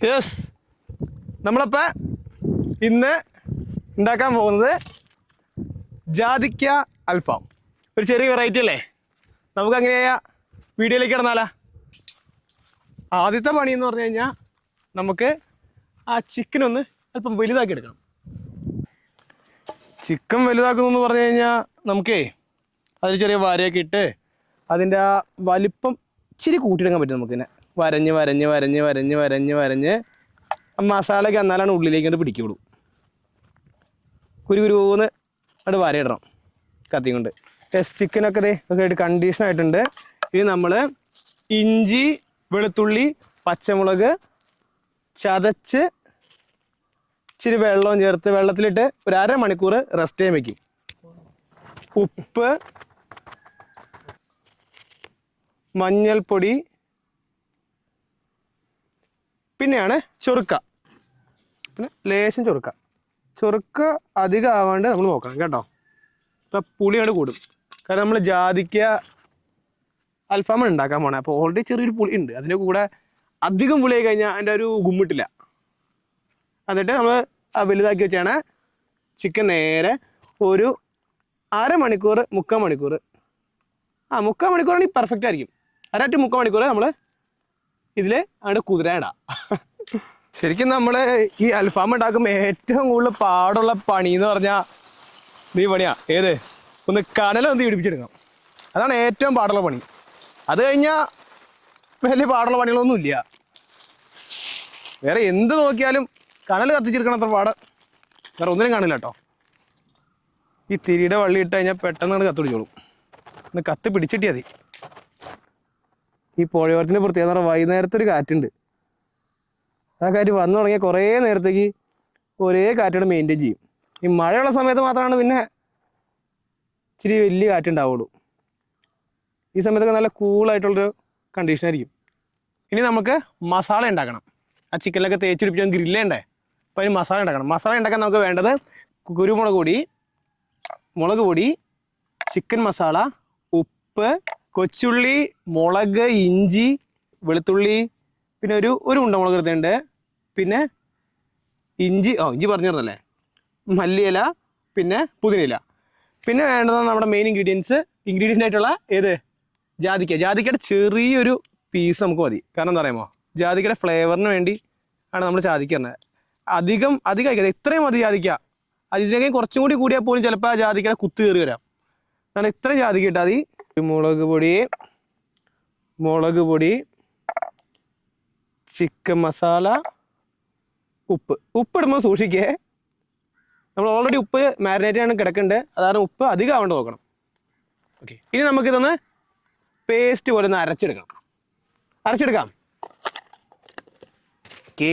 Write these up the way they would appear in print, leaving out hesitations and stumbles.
Yes, നമ്മളപ്പോൾ ഇന്ന് ഉണ്ടാക്കാൻ പോകുന്നത് ജാതിക്ക അൽഫാം. ഒരു ചെറിയ വെറൈറ്റി അല്ലേ? നമുക്ക് അങ്ങനെയാ വീഡിയോയിലേക്ക് കിടന്നാലാ. ആദ്യത്തെ പണി എന്ന് പറഞ്ഞു കഴിഞ്ഞാൽ നമുക്ക് ആ ചിക്കൻ ഒന്ന് അല്പം വലുതാക്കി എടുക്കണം. ചിക്കൻ വലുതാക്കുന്നു എന്ന് പറഞ്ഞു കഴിഞ്ഞാൽ നമുക്കേ അതിൽ ചെറിയ വരയൊക്കെ ഇട്ട് അതിൻ്റെ ആ വലിപ്പം ഇച്ചിരി കൂട്ടിയെടുക്കാൻ പറ്റും. നമുക്കിങ്ങനെ വരഞ്ഞ് വരഞ്ഞ് വരഞ്ഞ് വരഞ്ഞ് വരഞ്ഞ് വരഞ്ഞ് മസാലയൊക്കെ എന്നാലാണ് ഉള്ളിലേക്ക് പിടിക്കുള്ളൂ. കുരുകുരുന്ന് അവിടെ വരയിടണം കത്തി കൊണ്ട്. ചിക്കനൊക്കെ ഒക്കെ ആയിട്ട് കണ്ടീഷൻ ആയിട്ടുണ്ട്. ഇനി നമ്മൾ ഇഞ്ചി, വെളുത്തുള്ളി, പച്ചമുളക് ചതച്ച് ഇച്ചിരി വെള്ളവും ചേർത്ത് വെള്ളത്തിലിട്ട് ഒരു അരമണിക്കൂർ റെസ്റ്റ് ചെയ്യാൻ വയ്ക്കും. ഉപ്പ്, മഞ്ഞൾപ്പൊടി, പിന്നെയാണ് ചൊറുക്ക. പിന്നെ ലേശം ചൊറുക്ക അധികം ആവാണ്ട് നമ്മൾ നോക്കണം കേട്ടോ. ഇപ്പം പുളിയോട് കൂടും. കാരണം നമ്മൾ ജാതിക്ക അൽഫാം ഉണ്ടാക്കാൻ പോണേ. അപ്പോൾ ഓൾറെഡി ചെറിയൊരു പുളി ഉണ്ട്. അതിൻ്റെ കൂടെ അധികം പുളിയായി കഴിഞ്ഞാൽ അതിൻ്റെ ഒരു ഗുമ്മിട്ടില്ല. എന്നിട്ട് നമ്മൾ വലുതാക്കി വെച്ചാണ് ചിക്കൻ നേരെ ഒരു അരമണിക്കൂർ 3/4 മണിക്കൂർ, 3/4 മണിക്കൂറാണെങ്കിൽ പെർഫെക്റ്റ് ആയിരിക്കും. 1/2 to 3/4 മണിക്കൂർ നമ്മൾ ഇതിൽ അങ്ങോട്ട് കുതിരയിടാം. ശരിക്കും നമ്മൾ ഈ അൽഫാം ഉണ്ടാക്കുമ്പോൾ ഏറ്റവും കൂടുതൽ പാടുള്ള പണി എന്ന് പറഞ്ഞാൽ ഈ പണിയാ. ഏത്? ഒന്ന് കനലൊന്ന് പിടിപ്പിച്ചെടുക്കണം. അതാണ് ഏറ്റവും പാടുള്ള പണി. അത് കഴിഞ്ഞാൽ വലിയ പാടുള്ള പണികളൊന്നും ഇല്ല. വേറെ എന്ത് നോക്കിയാലും കനൽ കത്തിച്ചെടുക്കണം അത്ര പാട് വേറെ ഒന്നിനും കാണില്ല കേട്ടോ. ഈ തിരിയുടെ വള്ളി ഇട്ട് കഴിഞ്ഞാൽ പെട്ടെന്ന് കത്തി പിടിച്ചോളും. ഒന്ന് കത്തി പിടിച്ചിട്ടിയാൽ മതി. ഈ പുഴയോരത്തിൻ്റെ പ്രത്യേകത എന്ന് പറഞ്ഞാൽ വൈകുന്നേരത്തെ ഒരു കാറ്റുണ്ട്. ആ കാറ്റ് വന്നു തുടങ്ങിയാൽ കുറേ നേരത്തേക്ക് ഒരേ കാറ്റോടെ മെയിൻറ്റെയിൻ ചെയ്യും. ഈ മഴയുള്ള സമയത്ത് മാത്രമാണ് പിന്നെ ഇച്ചിരി വലിയ കാറ്റുണ്ടാവുള്ളൂ. ഈ സമയത്തൊക്കെ നല്ല കൂളായിട്ടുള്ളൊരു കണ്ടീഷനായിരിക്കും. ഇനി നമുക്ക് മസാല ഉണ്ടാക്കണം. ആ ചിക്കനിലൊക്കെ തേച്ച് പിടിപ്പിച്ചാൽ ഗ്രില്ലേണ്ടേ. അപ്പോൾ അതിന് മസാല ഉണ്ടാക്കണം. മസാല ഉണ്ടാക്കാൻ നമുക്ക് വേണ്ടത് കുരുമുളക് പൊടി, മുളക് പൊടി, ചിക്കൻ മസാല, ഉപ്പ്, കൊച്ചുള്ളി, മുളക്, ഇഞ്ചി, വെളുത്തുള്ളി, പിന്നെ ഒരു ഉണ്ടമുളക് എടുത്തിട്ടുണ്ട്. പിന്നെ ഇഞ്ചി പറഞ്ഞു തരുന്നല്ലേ, മല്ലിയില, പിന്നെ പുതിനയില. പിന്നെ വേണ്ടത് നമ്മുടെ മെയിൻ ഇൻഗ്രീഡിയൻ്റ് ആയിട്ടുള്ള ഏത്? ജാതിക്കയുടെ ചെറിയൊരു പീസ് നമുക്ക് മതി. കാരണം എന്താ പറയുമോ, ജാതിക്കയുടെ ഫ്ലേവറിന് വേണ്ടി ആണ് നമ്മൾ ജാതിക്കുന്നത്. അധികം കഴിക്കാതെ ഇത്രയും മതി ജാതിക്ക. അതിനൊക്കെ കുറച്ചും കൂടി കൂടിയാൽ പോലും ചിലപ്പോൾ ആ ജാതിക്കയുടെ കുത്ത് കയറി വരാം. കാരണം ഇത്രയും ജാതിക്ക ഇട്ടാൽ മതി. മുളക് പൊടി, ചിക്കൻ മസാല, ഉപ്പ് ഇടുമ്പോൾ സൂക്ഷിക്കേ. നമ്മൾ ഓൾറെഡി ഉപ്പ് മാരിനേറ്റ് ആണ് കിടക്കുന്നുണ്ട്. അതാണ് ഉപ്പ് അധികം ആവേണ്ട നോക്കണം. ഓക്കെ, ഇനി നമുക്കിതൊന്ന് പേസ്റ്റ് പോലെ ഒന്ന് അരച്ചെടുക്കാം. ഓക്കേ,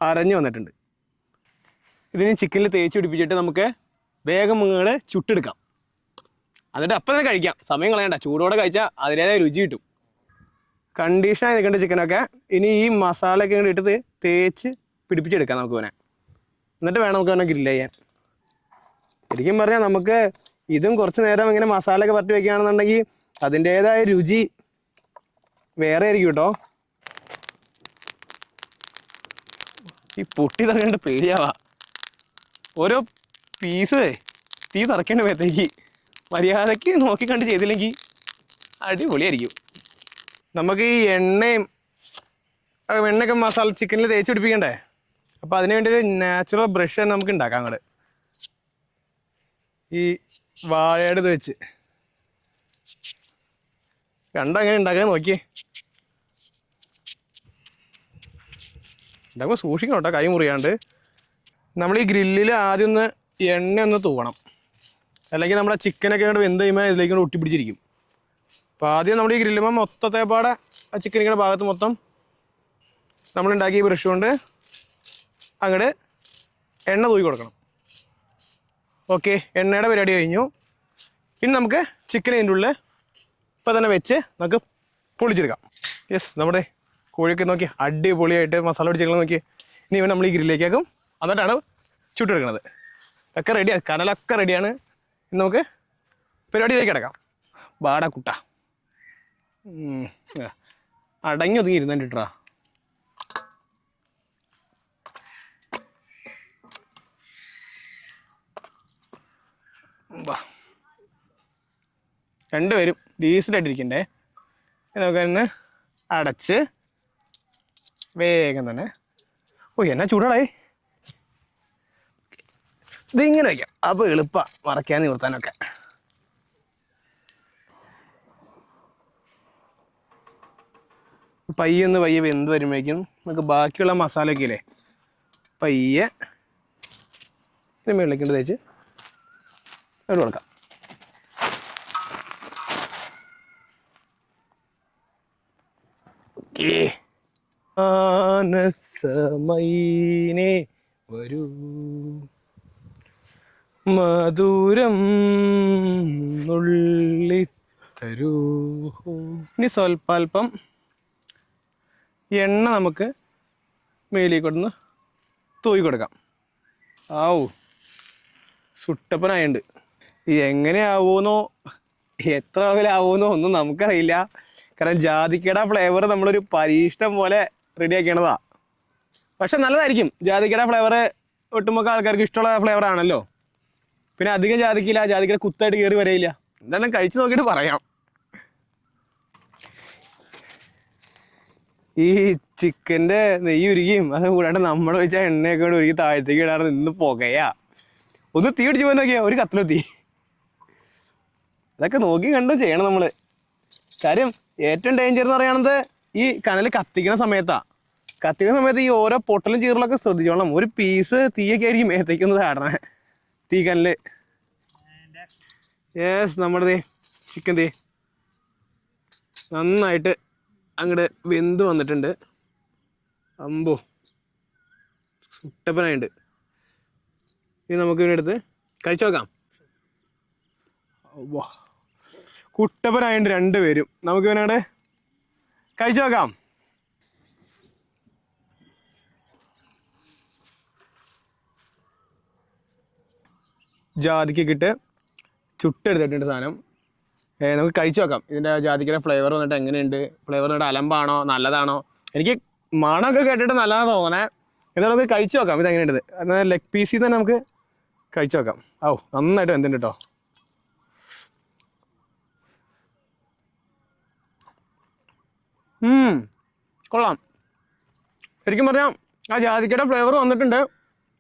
അരഞ്ഞു വന്നിട്ടുണ്ട്. ഇതിന് ചിക്കനിൽ തേച്ച് പിടിപ്പിച്ചിട്ട് നമുക്ക് വേഗം ഇങ്ങോട്ട് ചുട്ടെടുക്കാം. എന്നിട്ട് അപ്പം തന്നെ കഴിക്കാം. സമയം കളയണ്ട. ചൂടോടെ കഴിച്ചാൽ അതിൻ്റെതായ രുചി കിട്ടും. കണ്ടീഷനായി നിൽക്കേണ്ട ചിക്കനൊക്കെ ഇനി ഈ മസാലയൊക്കെ ഇങ്ങോട്ട് ഇട്ട് തേച്ച് പിടിപ്പിച്ചെടുക്കാം നമുക്ക് വേണേൽ. എന്നിട്ട് വേണം നമുക്ക് തന്നെ ഗ്രില്ല് ചെയ്യാൻ. ശരിക്കും പറഞ്ഞാൽ നമുക്ക് ഇതും കുറച്ച് നേരം ഇങ്ങനെ മസാലയൊക്കെ പരട്ടി വയ്ക്കുകയാണെന്നുണ്ടെങ്കിൽ അതിൻ്റേതായ രുചി വേറെ ആയിരിക്കും കേട്ടോ. ഈ പൊട്ടി തറയേണ്ട പേടിയാവാ. ഓരോ പീസ് തീ തറക്കേണ്ട മേത്തേക്ക് മര്യാദയ്ക്ക് നോക്കിക്കണ്ട് ചെയ്തില്ലെങ്കിൽ അടിപൊളിയായിരിക്കും. നമുക്ക് ഈ എണ്ണയൊക്കെ മസാല ചിക്കനിൽ തേച്ച് പിടിപ്പിക്കണ്ടേ. അപ്പോൾ അതിന് വേണ്ടി ഒരു നാച്ചുറൽ ബ്രഷ് നമുക്ക് ഉണ്ടാക്കാം. അങ്ങോട്ട് ഈ വാഴയുടെ ഇത് വെച്ച് കണ്ടങ്ങനെ ഉണ്ടാക്കാൻ നോക്കിയേ. ഉണ്ടാക്കുമ്പോൾ സൂക്ഷിക്കണം കേട്ടോ, കൈ മുറിയാണ്ട്. നമ്മൾ ഈ ഗ്രില്ലിൽ ആദ്യം ഒന്ന് എണ്ണ ഒന്ന് തൂവണം. അല്ലെങ്കിൽ നമ്മുടെ ചിക്കനൊക്കെ അങ്ങോട്ട് വെന്ത് കഴിയുമ്പോൾ ഇതിലേക്ക് ഒട്ടിപ്പിടിച്ചിരിക്കും. അപ്പോൾ ആദ്യം നമ്മൾ ഈ ഗ്രില്ലുമ്പോൾ മൊത്തത്തെപ്പാടെ ആ ചിക്കനിൻ്റെ ഭാഗത്ത് മൊത്തം നമ്മളുണ്ടാക്കിയ ബ്രഷ് കൊണ്ട് അങ്ങോട്ട് എണ്ണ തൂക്കി കൊടുക്കണം. ഓക്കെ, എണ്ണയുടെ പരിപാടി കഴിഞ്ഞു. ഇനി നമുക്ക് ചിക്കൻ അതിൻ്റെ ഉള്ളിൽ ഇപ്പം തന്നെ വെച്ച് നമുക്ക് പൊളിച്ചെടുക്കാം. യെസ്, നമ്മുടെ കോഴിയൊക്കെ നോക്കി അടിപൊളിയായിട്ട് മസാല പിടിച്ചിരിക്കണം നോക്കി. ഇനി നമ്മൾ ഈ ഗ്രില്ലിലേക്കാക്കും. എന്നിട്ടാണ് ചുട്ടെടുക്കുന്നത്. ഒക്കെ റെഡിയാണ്, കനലൊക്കെ റെഡിയാണ്. ഇനി നമുക്ക് പരിപാടിയിലേക്ക് കിടക്കാം. ബാടാ കുട്ട അടങ്ങി ഒതുങ്ങി ഇരുന്നിട്ടാ. രണ്ടുപേരും ഡീസൻ്റായിട്ടിരിക്കണ്ടേ. നമുക്ക് തന്നെ അടച്ച് വേഗം തന്നെ. ഓ എന്നാ ചൂടായി. ഇതിങ്ങനെ വയ്ക്കാം, അപ്പോൾ എളുപ്പമാണ് മറയ്ക്കാൻ നിവർത്താനൊക്കെ. പയ്യെ വെന്ത് വരുമ്പോഴേക്കും നമുക്ക് ബാക്കിയുള്ള മസാലയൊക്കെ ഇല്ലേ പയ്യെ ഇതിന് മുകളിലേക്ക് തേച്ച് ഇട്ട് കൊടുക്കാം. മാനസമൈനേ വരൂ മധുരം നുള്ളിത്തരൂ. ഇനി സ്വൽപ്പം എണ്ണ നമുക്ക് മേലിക്കൊണ്ടൊന്ന് തൂയി കൊടുക്കാം. ആവൂ സുട്ടപ്പനായുണ്ട്. എങ്ങനെയാവുമെന്നോ എത്ര അകലാവുമെന്നോ ഒന്നും നമുക്കറിയില്ല. കാരണം ജാതിക്കയുടെ ഫ്ലേവർ നമ്മളൊരു പരീക്ഷണം പോലെ റെഡിയാക്കിയണതാ. പക്ഷെ നല്ലതായിരിക്കും. ജാതിക്കയുടെ ഫ്ലേവർ ഒട്ടുമുക്ക ആൾക്കാർക്ക് ഇഷ്ടമുള്ള ഫ്ലേവർ ആണല്ലോ. പിന്നെ അധികം ജാതിക്കില്ല, ജാതിക്കയുടെ കുത്തായിട്ട് കയറി വരയില്ല. എന്തായാലും കഴിച്ചു നോക്കിയിട്ട് പറയാം. ഈ ചിക്കൻ്റെ നെയ്യ് ഉരുകിയും അത് കൂടാണ്ട് നമ്മൾ വെച്ച എണ്ണയൊക്കെ കൊണ്ട് ഉരുകി താഴത്തേക്ക് ഇടാറ് നിന്ന് പുകയാ. ഒന്ന് തീ പിടിച്ച് പോകാൻ നോക്കിയാൽ ഒരു കത്തിലെത്തി. അതൊക്കെ നോക്കി കണ്ടും ചെയ്യണം നമ്മൾ. കാര്യം ഏറ്റവും ഡേഞ്ചർ എന്ന് പറയുന്നത് ഈ കനൽ കത്തിക്കുന്ന സമയത്താണ്. കത്തിക്കുന്ന സമയത്ത് ഈ ഓരോ പൊട്ടലും ചീറലൊക്കെ ശ്രദ്ധിച്ചോളണം. ഒരു പീസ് തീയൊക്കെ ആയിരിക്കും മേത്തേക്കൊന്ന് ചാടണേ തീ കനല്. യെസ്, നമ്മുടെ ചിക്കൻ നന്നായിട്ട് അങ്ങോട്ട് വെന്ത് വന്നിട്ടുണ്ട്. അമ്പോ സുട്ടപ്പനായിട്ട്. ഇനി നമുക്ക് ഇതിനെടുത്ത് കഴിച്ചു നോക്കാം. വാ കുട്ടപ്പനായിട്ട് രണ്ടുപേരും. നമുക്ക് ഇവനോട് കഴിച്ചു നോക്കാം. ജാതിക്കൊക്കെ ഇട്ട് ചുട്ടെടുത്തിട്ടുണ്ട് സാധനം. നമുക്ക് കഴിച്ചു നോക്കാം ഇതിൻ്റെ ജാതിക്കയുടെ ഫ്ലേവർ വന്നിട്ട് എങ്ങനെയുണ്ട്. ഫ്ലേവർ വന്നിട്ട് അലമ്പാണോ നല്ലതാണോ? എനിക്ക് മണമൊക്കെ കേട്ടിട്ട് നല്ലതാണെന്ന് തോന്നണേ. എന്നാൽ നമുക്ക് കഴിച്ചു നോക്കാം ഇതെങ്ങനെയുണ്ട്. എന്നാൽ ലെഗ് പീസിൽ തന്നെ നമുക്ക് കഴിച്ചു നോക്കാം. ഓ നന്നായിട്ട് വെന്തുണ്ട് കേട്ടോ. കൊള്ളാം. ശരിക്കും പറഞ്ഞാൽ ആ ജാതിക്കയുടെ ഫ്ലേവർ വന്നിട്ടുണ്ട്,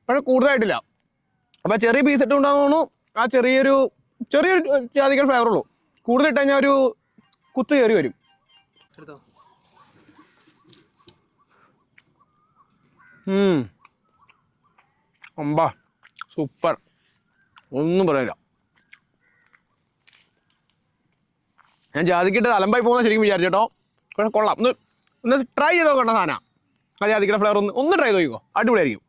പക്ഷെ കൂടുതലായിട്ടില്ല. അപ്പോൾ ചെറിയ പീസ് ഇട്ടുണ്ടാകുന്നു. ആ ചെറിയൊരു ജാതിക്കയുടെ ഫ്ലേവർ ഉള്ളൂ. കൂടുതൽ ഇട്ട് കഴിഞ്ഞാൽ ഒരു കുത്ത് കയറി വരും. അമ്പാ സൂപ്പർ, ഒന്നും പറയില്ല. ഞാൻ ജാതിക്കിട്ട് അലമ്പായി പോകുന്ന ശരിക്കും വിചാരിച്ചേട്ടോ. പക്ഷെ കൊള്ളാം. ഒന്ന് ട്രൈ ചെയ്ത് നോക്കേണ്ട സാധനമാണ്. ആ ജാതിക്കയുടെ ഫ്ലേവർ ഒന്ന് ട്രൈ ചെയ്ത് നോക്കിക്കോ, അടിപൊളിയായിരിക്കും.